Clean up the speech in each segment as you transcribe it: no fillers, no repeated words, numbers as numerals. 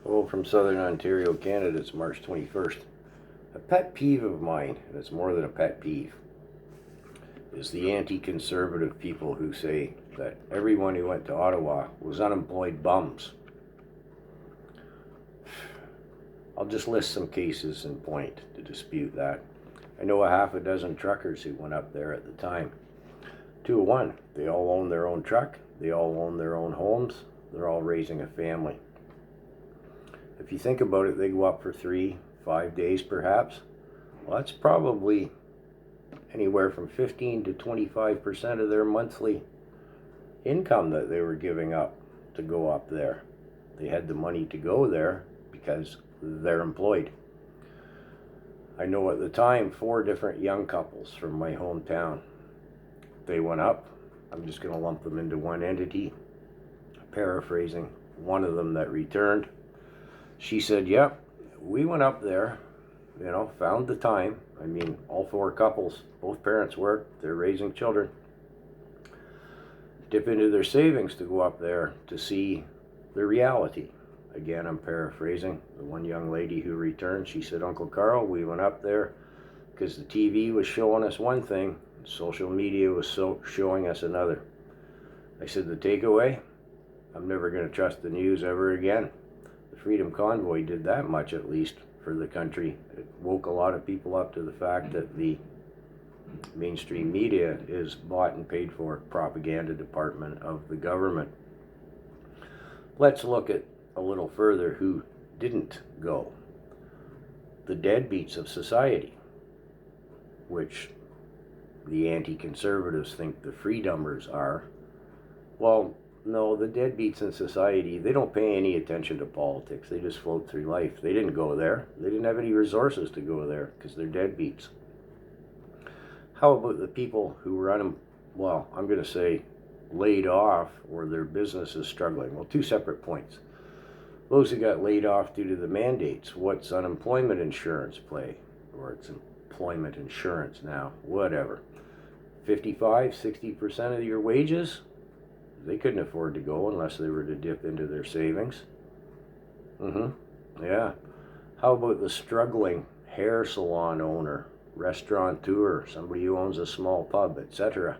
Hello from Southern Ontario, Canada. It's March 21st. A pet peeve of mine, and it's more than a pet peeve, is the anti-conservative people who say that everyone who went to Ottawa was unemployed bums. I'll just list some cases in point to dispute that. I know a half a dozen truckers who went up there at the time. 2-1, they all own their own truck, they all own their own homes, they're all raising a family. If you think about it, they go up for 3-5 days perhaps. Well, that's probably anywhere from 15 to 25% of their monthly income that they were giving up to go up there. They had the money to go there because they're employed. I know at the time 4 different young couples from my hometown. They went up. I'm just going to lump them into one entity. Paraphrasing one of them that returned. She said, yep, we went up there, found the time. I mean, all 4 couples, both parents work, they're raising children. Dip into their savings to go up there to see the reality. Again, I'm paraphrasing. The one young lady who returned, she said, Uncle Carl, we went up there because the TV was showing us one thing, social media was showing us another. I said, the takeaway? I'm never going to trust the news ever again. The Freedom Convoy did that much, at least, for the country. It woke a lot of people up to the fact that the mainstream media is bought and paid for propaganda department of the government. Let's look at a little further who didn't go. The deadbeats of society, which the anti-conservatives think the freedomers are. Well, no, the deadbeats in society, they don't pay any attention to politics. They just float through life. They didn't go there. They didn't have any resources to go there because they're deadbeats. How about the people who were I'm going to say laid off or their business is struggling? Well, 2 separate points. Those who got laid off due to the mandates, what's unemployment insurance play? Or it's employment insurance now, whatever. 55-60% of your wages? They couldn't afford to go unless they were to dip into their savings. Yeah. How about the struggling hair salon owner, restaurateur, somebody who owns a small pub, etc.?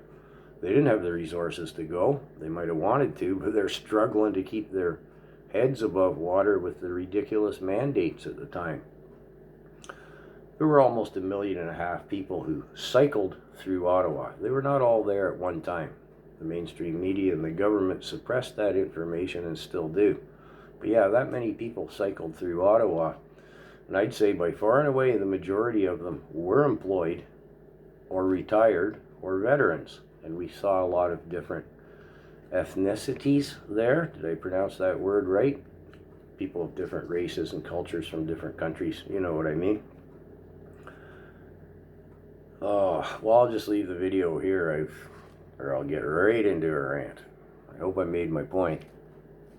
They didn't have the resources to go. They might have wanted to, but they're struggling to keep their heads above water with the ridiculous mandates at the time. There were almost 1.5 million people who cycled through Ottawa. They were not all there at one time. The mainstream media and the government suppressed that information and still do. But yeah, that many people cycled through Ottawa. And I'd say by far and away the majority of them were employed or retired or veterans. And we saw a lot of different ethnicities there. Did I pronounce that word right? People of different races and cultures from different countries. You know what I mean? Well, I'll just leave the video here. I'll get right into a rant. I hope I made my point.